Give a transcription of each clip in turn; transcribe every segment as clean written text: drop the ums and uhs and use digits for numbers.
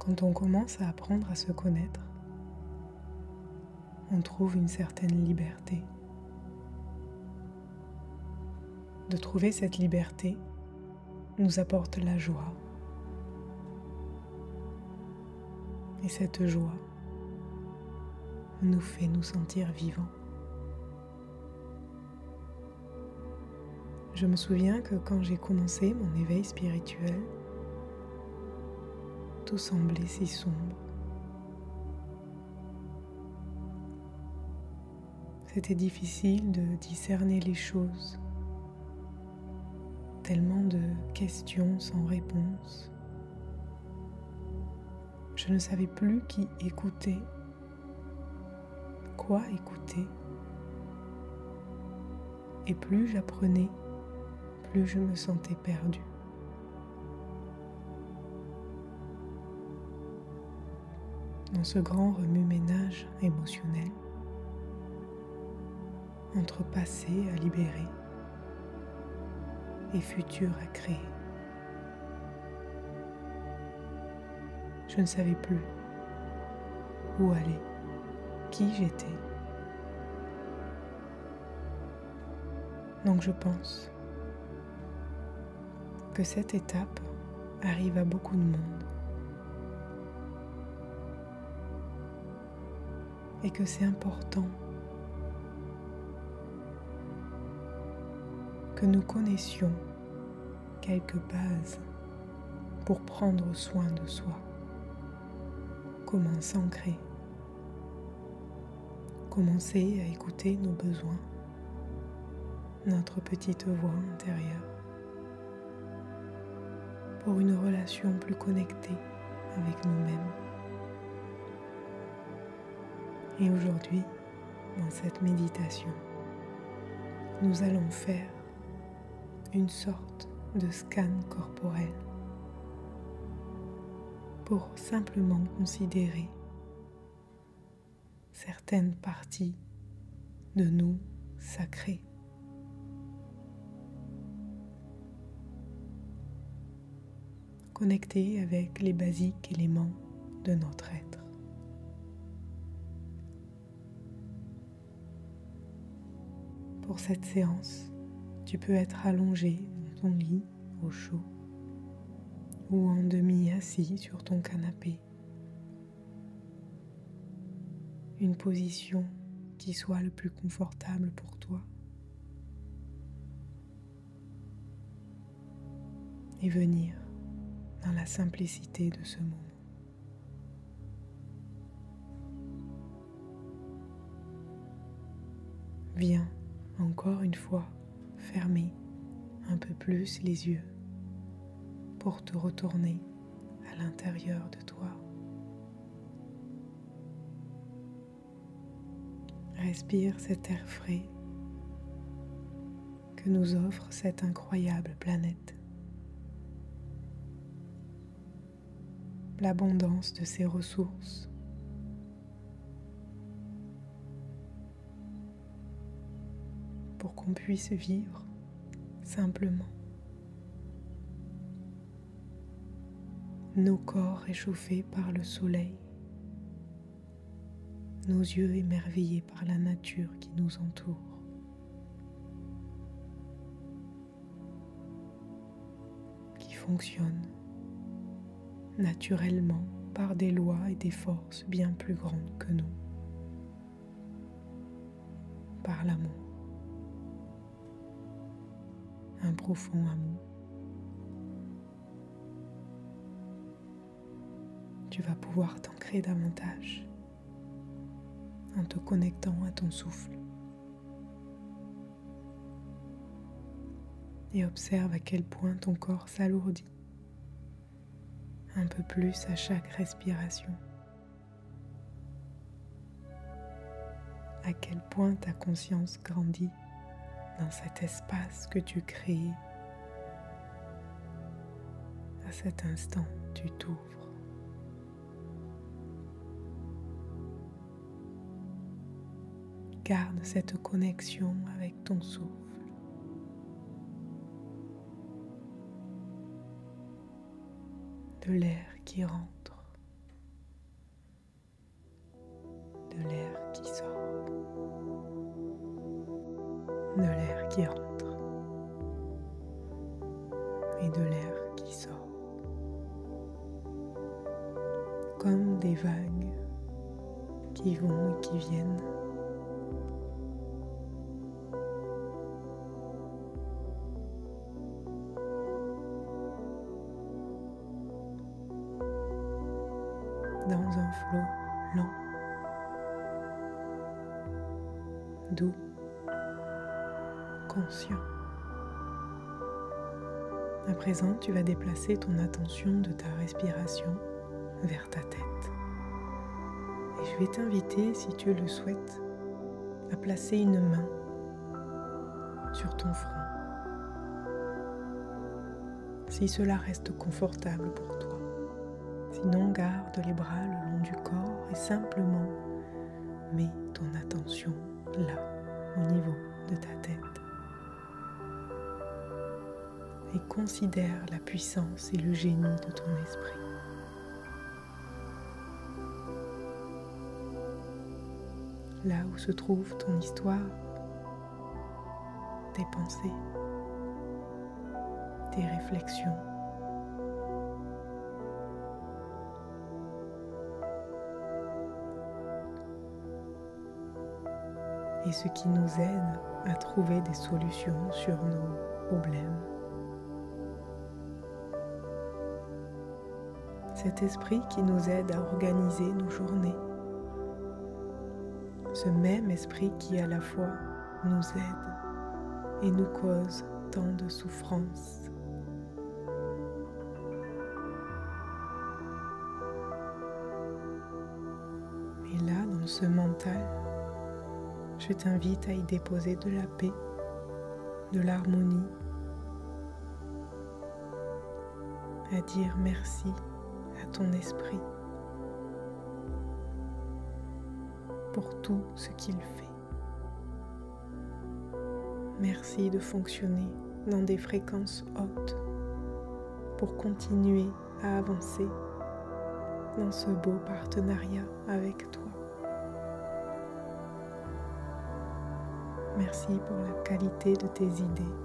Quand on commence à apprendre à se connaître, on trouve une certaine liberté. De trouver cette liberté nous apporte la joie. Et cette joie nous fait nous sentir vivants. Je me souviens que quand j'ai commencé mon éveil spirituel, tout semblait si sombre. C'était difficile de discerner les choses, tellement de questions sans réponse. Je ne savais plus qui écouter, quoi écouter. Et plus j'apprenais, plus je me sentais perdue. Dans ce grand remue-ménage émotionnel, entre passé à libérer et futur à créer, je ne savais plus où aller, qui j'étais. Donc je pense que cette étape arrive à beaucoup de monde et que c'est important que nous connaissions quelques bases pour prendre soin de soi. Comment s'ancrer, commencer à écouter nos besoins, notre petite voix intérieure, pour une relation plus connectée avec nous-mêmes. Et aujourd'hui, dans cette méditation, nous allons faire une sorte de scan corporel pour simplement considérer certaines parties de nous sacrées. Connecter avec les basiques éléments de notre être. Pour cette séance, tu peux être allongé dans ton lit au chaud ou en demi-assis sur ton canapé. Une position qui soit le plus confortable pour toi. Et venir dans la simplicité de ce moment. Viens encore une fois fermer un peu plus les yeux pour te retourner à l'intérieur de toi. Respire cet air frais que nous offre cette incroyable planète. L'abondance de ses ressources. Pour qu'on puisse vivre simplement. Nos corps réchauffés par le soleil, nos yeux émerveillés par la nature qui nous entoure. Qui fonctionne naturellement par des lois et des forces bien plus grandes que nous, par l'amour, un profond amour. Tu vas pouvoir t'ancrer davantage en te connectant à ton souffle et observe à quel point ton corps s'alourdit un peu plus à chaque respiration. À quel point ta conscience grandit dans cet espace que tu crées. À cet instant, tu t'ouvres. Garde cette connexion avec ton souffle. De l'air qui rentre qui sort, de l'air qui rentre et de l'air qui sort, comme des vagues qui vont et qui viennent. Dans un flot lent, doux, conscient. À présent, tu vas déplacer ton attention de ta respiration vers ta tête. Et je vais t'inviter, si tu le souhaites, à placer une main sur ton front. Si cela reste confortable pour toi. Sinon, garde les bras le long du corps et simplement mets ton attention là, au niveau de ta tête. Et considère la puissance et le génie de ton esprit. Là où se trouve ton histoire, tes pensées, tes réflexions. Et ce qui nous aide à trouver des solutions sur nos problèmes. Cet esprit qui nous aide à organiser nos journées. Ce même esprit qui à la fois nous aide et nous cause tant de souffrances. Et là, dans ce mental, je t'invite à y déposer de la paix, de l'harmonie, à dire merci à ton esprit pour tout ce qu'il fait. Merci de fonctionner dans des fréquences hautes pour continuer à avancer dans ce beau partenariat avec toi. Merci pour la qualité de tes idées,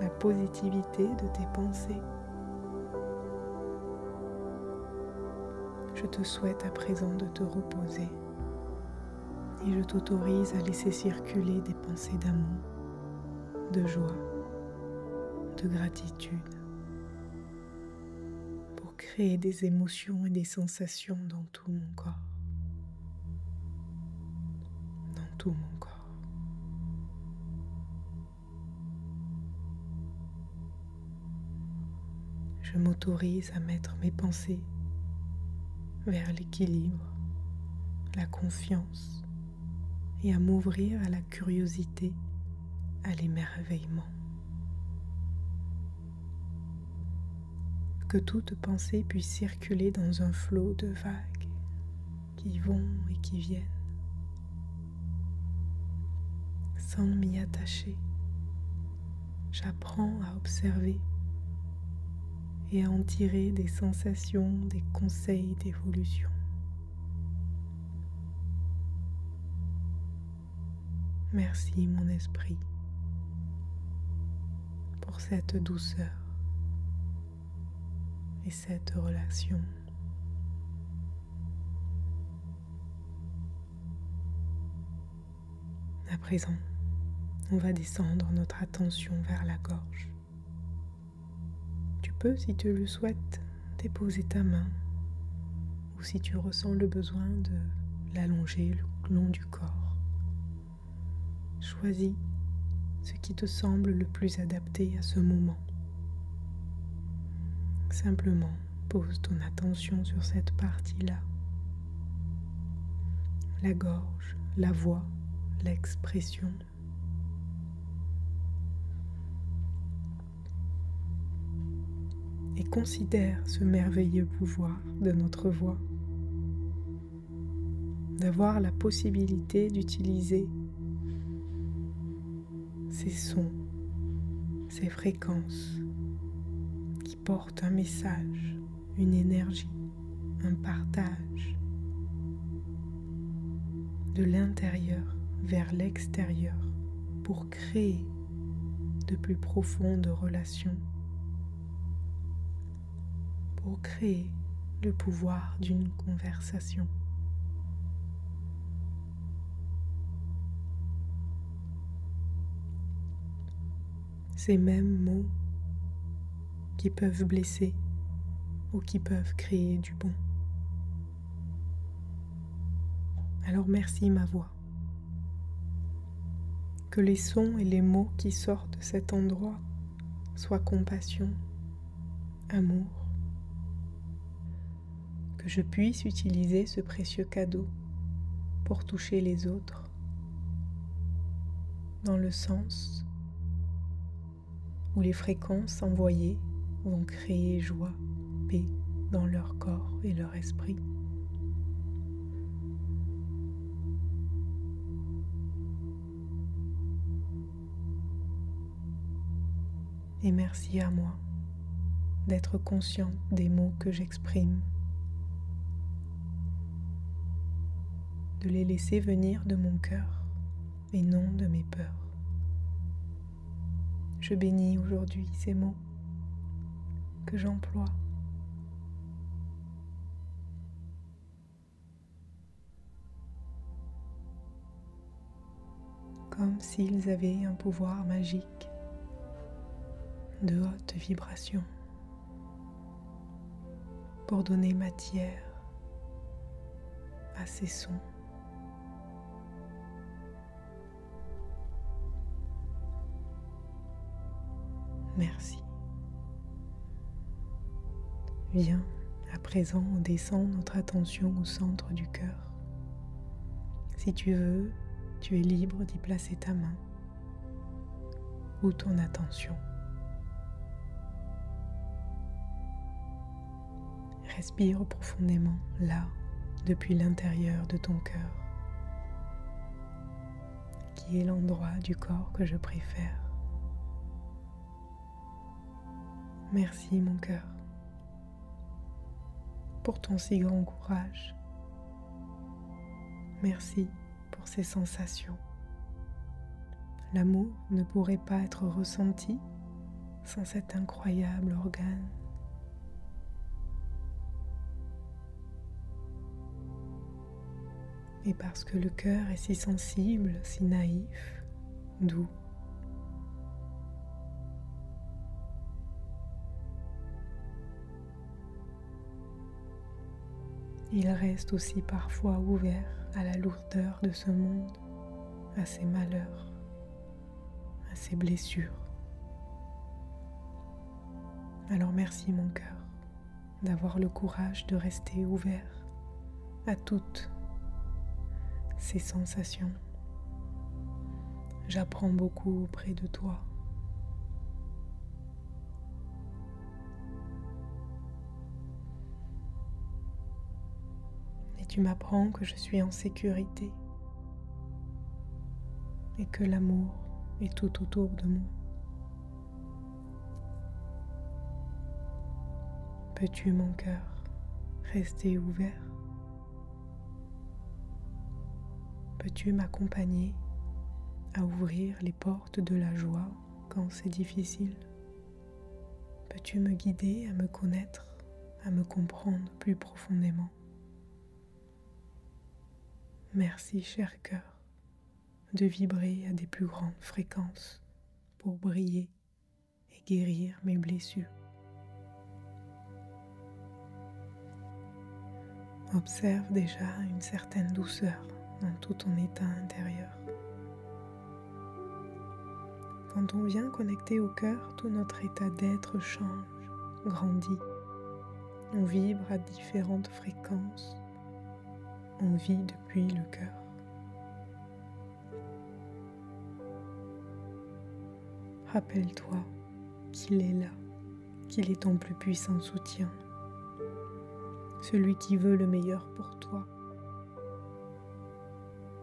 la positivité de tes pensées. Je te souhaite à présent de te reposer et je t'autorise à laisser circuler des pensées d'amour, de joie, de gratitude pour créer des émotions et des sensations dans tout mon corps. Tout mon corps. Je m'autorise à mettre mes pensées vers l'équilibre, la confiance et à m'ouvrir à la curiosité, à l'émerveillement. Que toute pensée puisse circuler dans un flot de vagues qui vont et qui viennent. Sans m'y attacher, j'apprends à observer et à en tirer des sensations, des conseils d'évolution. Merci mon esprit pour cette douceur et cette relation. À présent, on va descendre notre attention vers la gorge. Tu peux, si tu le souhaites, déposer ta main ou si tu ressens le besoin de l'allonger le long du corps. Choisis ce qui te semble le plus adapté à ce moment. Simplement, pose ton attention sur cette partie-là. La gorge, la voix, l'expression. Et considère ce merveilleux pouvoir de notre voix, d'avoir la possibilité d'utiliser ces sons, ces fréquences qui portent un message, une énergie, un partage, de l'intérieur vers l'extérieur pour créer de plus profondes relations, pour créer le pouvoir d'une conversation. Ces mêmes mots qui peuvent blesser ou qui peuvent créer du bon. Alors merci ma voix. Que les sons et les mots qui sortent de cet endroit soient compassion, amour. Que je puisse utiliser ce précieux cadeau pour toucher les autres dans le sens où les fréquences envoyées vont créer joie, paix dans leur corps et leur esprit. Et merci à moi d'être conscient des mots que j'exprime, de les laisser venir de mon cœur et non de mes peurs. Je bénis aujourd'hui ces mots que j'emploie. Comme s'ils avaient un pouvoir magique de haute vibration pour donner matière à ces sons. Merci. Viens, à présent, on descend notre attention au centre du cœur. Si tu veux, tu es libre d'y placer ta main ou ton attention. Respire profondément là, depuis l'intérieur de ton cœur, qui est l'endroit du corps que je préfère. Merci mon cœur pour ton si grand courage. Merci pour ces sensations. L'amour ne pourrait pas être ressenti sans cet incroyable organe. Et parce que le cœur est si sensible, si naïf, doux, il reste aussi parfois ouvert à la lourdeur de ce monde, à ses malheurs, à ses blessures. Alors merci mon cœur d'avoir le courage de rester ouvert à toutes ces sensations. J'apprends beaucoup auprès de toi. Et tu m'apprends que je suis en sécurité et que l'amour est tout autour de moi. Peux-tu, mon cœur, rester ouvert? Peux-tu m'accompagner à ouvrir les portes de la joie quand c'est difficile? Peux-tu me guider à me connaître, à me comprendre plus profondément? Merci, cher cœur, de vibrer à des plus grandes fréquences pour briller et guérir mes blessures. Observe déjà une certaine douceur dans tout ton état intérieur. Quand on vient connecter au cœur, tout notre état d'être change, grandit. On vibre à différentes fréquences. On vit depuis le cœur. Rappelle-toi qu'il est là, qu'il est ton plus puissant soutien, celui qui veut le meilleur pour toi,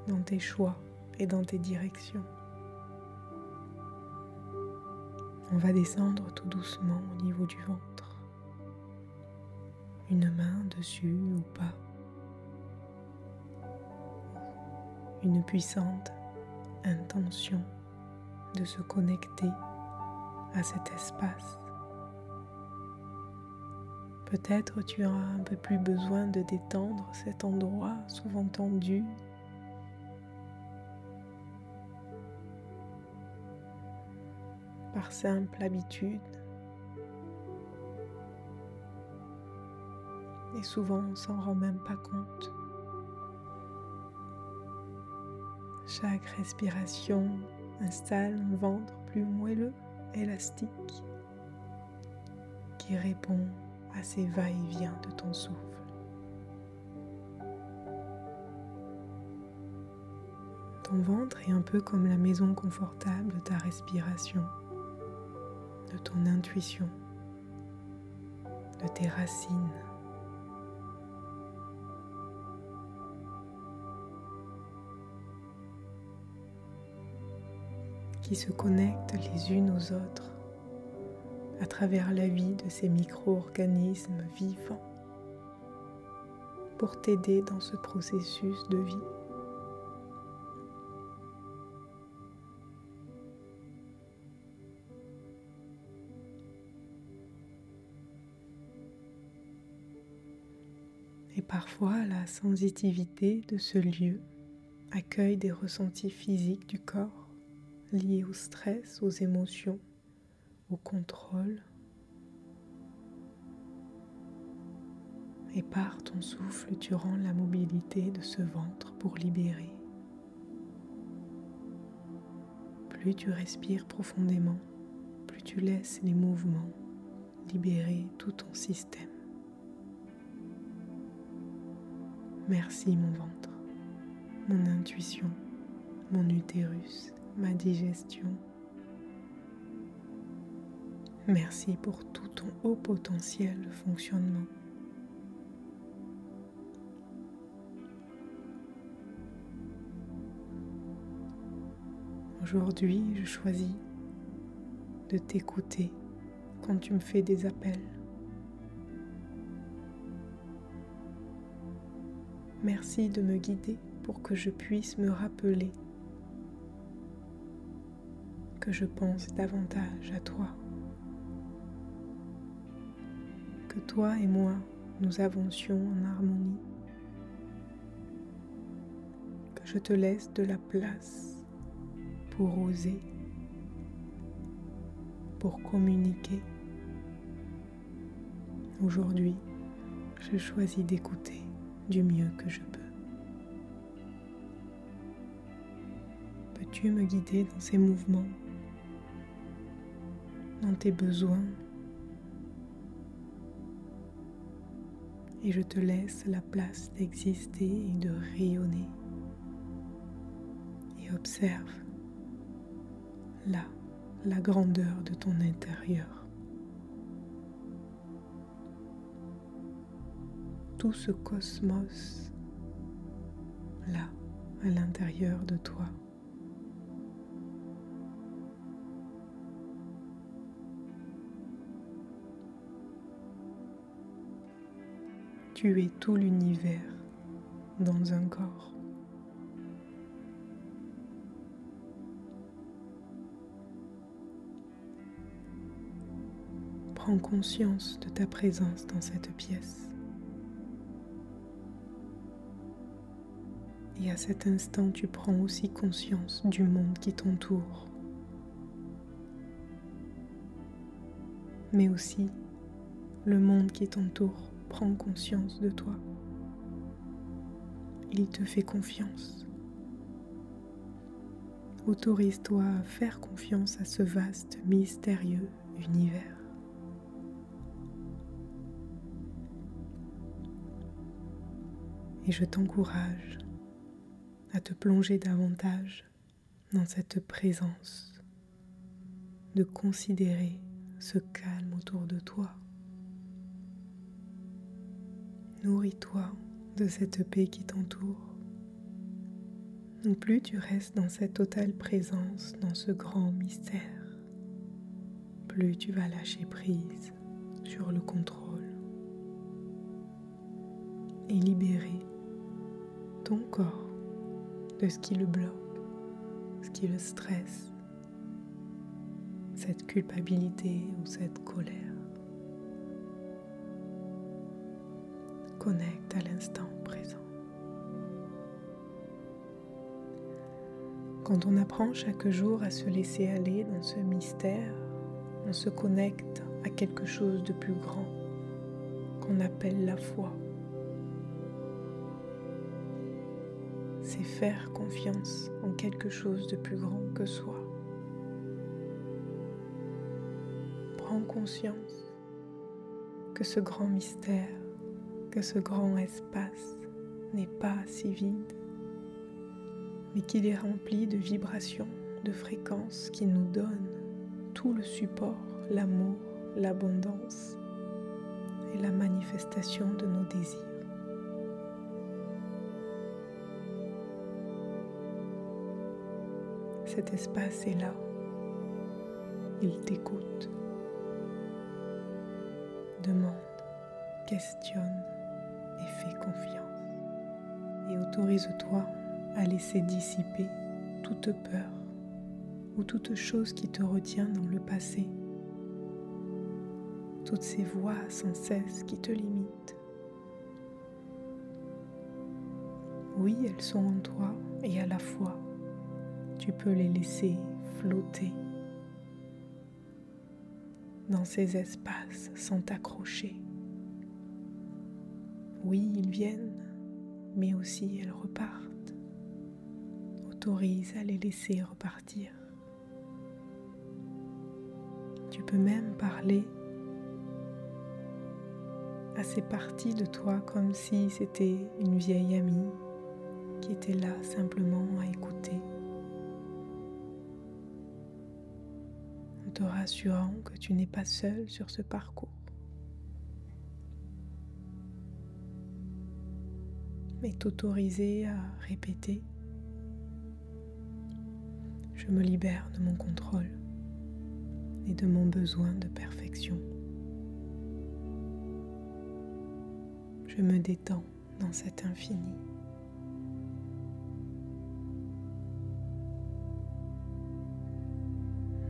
dans tes choix et dans tes directions. On va descendre tout doucement au niveau du ventre, une main dessus ou pas. une puissante intention de se connecter à cet espace. Peut-être tu as un peu plus besoin de détendre cet endroit souvent tendu. Par simple habitude. Et souvent on s'en rend même pas compte. Chaque respiration installe un ventre plus moelleux, élastique, qui répond à ces va-et-vient de ton souffle. Ton ventre est un peu comme la maison confortable de ta respiration, de ton intuition, de tes racines. Qui se connectent les unes aux autres à travers la vie de ces micro-organismes vivants pour t'aider dans ce processus de vie. Et parfois, la sensitivité de ce lieu accueille des ressentis physiques du corps liés au stress, aux émotions, au contrôle. Et par ton souffle, tu rends la mobilité de ce ventre pour libérer. Plus tu respires profondément, plus tu laisses les mouvements libérer tout ton système. Merci mon ventre, mon intuition, mon utérus, ma digestion. Merci pour tout ton haut potentiel de fonctionnement. Aujourd'hui, je choisis de t'écouter quand tu me fais des appels. Merci de me guider pour que je puisse me rappeler que je pense davantage à toi. Que toi et moi, nous avancions en harmonie. Que je te laisse de la place pour oser, pour communiquer. Aujourd'hui, je choisis d'écouter du mieux que je peux. Peux-tu me guider dans ces mouvements, dans tes besoins? Et je te laisse la place d'exister et de rayonner. Et observe là la grandeur de ton intérieur. Tout ce cosmos là à l'intérieur de toi. Tu es tout l'univers dans un corps. Prends conscience de ta présence dans cette pièce. Et à cet instant, tu prends aussi conscience du monde qui t'entoure. Mais aussi, le monde qui t'entoure prend conscience de toi. Il te fait confiance. Autorise-toi à faire confiance à ce vaste, mystérieux univers. Et je t'encourage à te plonger davantage dans cette présence, de considérer ce calme autour de toi. Nourris-toi de cette paix qui t'entoure. Non plus tu restes dans cette totale présence, dans ce grand mystère, plus tu vas lâcher prise sur le contrôle et libérer ton corps de ce qui le bloque, ce qui le stresse, cette culpabilité ou cette colère. Connecte à l'instant présent. Quand on apprend chaque jour à se laisser aller dans ce mystère, on se connecte à quelque chose de plus grand qu'on appelle la foi. C'est faire confiance en quelque chose de plus grand que soi. Prends conscience que ce grand mystère, que ce grand espace n'est pas si vide, mais qu'il est rempli de vibrations, de fréquences qui nous donnent tout le support, l'amour, l'abondance et la manifestation de nos désirs. Cet espace est là, il t'écoute, demande, questionne et fais confiance. Et autorise-toi à laisser dissiper toute peur ou toute chose qui te retient dans le passé, toutes ces voix sans cesse qui te limitent. Oui, elles sont en toi et à la fois, tu peux les laisser flotter dans ces espaces sans t'accrocher. Oui, ils viennent, mais aussi elles repartent. Autorise à les laisser repartir. Tu peux même parler à ces parties de toi comme si c'était une vieille amie qui était là simplement à écouter, en te rassurant que tu n'es pas seul sur ce parcours. Mais t'autoriser à répéter: je me libère de mon contrôle et de mon besoin de perfection. Je me détends dans cet infini.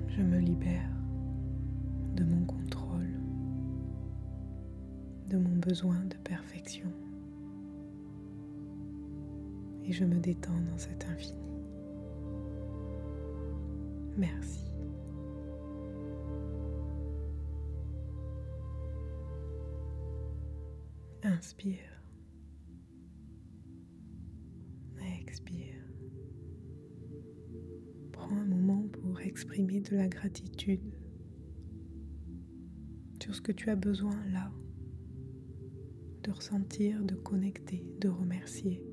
Je me libère de mon contrôle, de mon besoin de perfection. Et je me détends dans cet infini. Merci. Inspire. Expire. Prends un moment pour exprimer de la gratitude sur ce que tu as besoin là, de ressentir, de connecter, de remercier.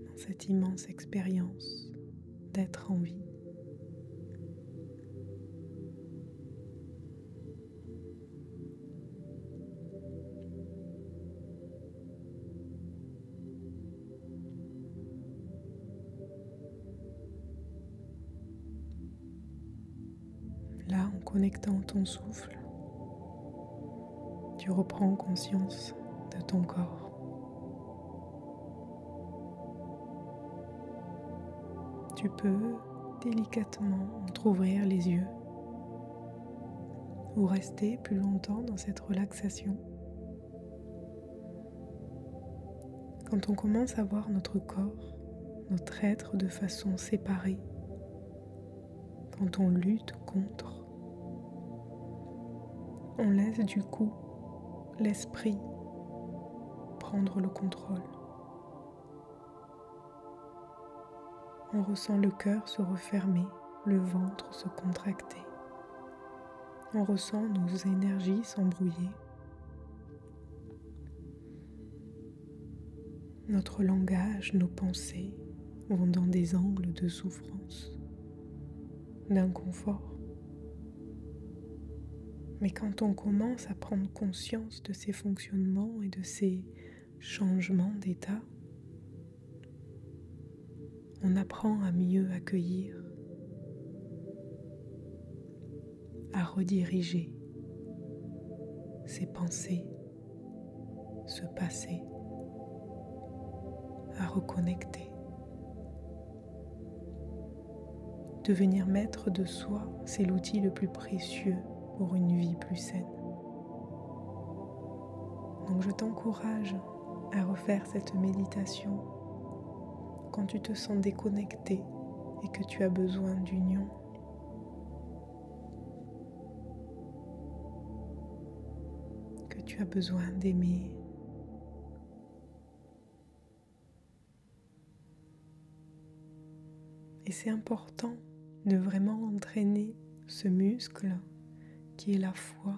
Dans cette immense expérience d'être en vie. Là, en connectant ton souffle, tu reprends conscience de ton corps. Tu peux délicatement entrouvrir les yeux ou rester plus longtemps dans cette relaxation. Quand on commence à voir notre corps, notre être de façon séparée, quand on lutte contre, on laisse du coup l'esprit prendre le contrôle. On ressent le cœur se refermer, le ventre se contracter. On ressent nos énergies s'embrouiller. Notre langage, nos pensées vont dans des angles de souffrance, d'inconfort. Mais quand on commence à prendre conscience de ces fonctionnements et de ces changements d'état, on apprend à mieux accueillir, à rediriger ses pensées, ce passé à reconnecter. Devenir maître de soi, c'est l'outil le plus précieux pour une vie plus saine. Donc je t'encourage à refaire cette méditation quand tu te sens déconnecté et que tu as besoin d'union. Que tu as besoin d'aimer. Et c'est important de vraiment entraîner ce muscle qui est la foi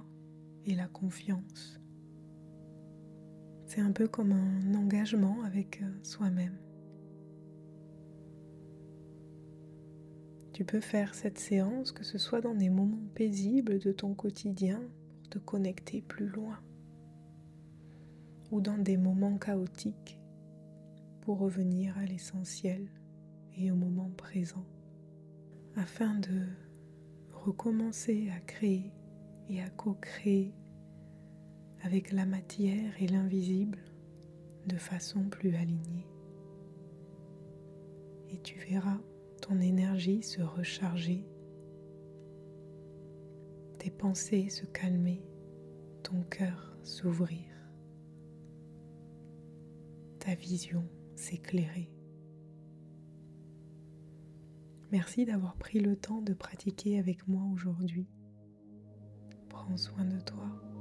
et la confiance. C'est un peu comme un engagement avec soi-même. Tu peux faire cette séance, que ce soit dans des moments paisibles de ton quotidien pour te connecter plus loin, ou dans des moments chaotiques pour revenir à l'essentiel et au moment présent, afin de recommencer à créer et à co-créer avec la matière et l'invisible de façon plus alignée. Et tu verras ton énergie se recharger, tes pensées se calmer, ton cœur s'ouvrir, ta vision s'éclairer. Merci d'avoir pris le temps de pratiquer avec moi aujourd'hui. Prends soin de toi.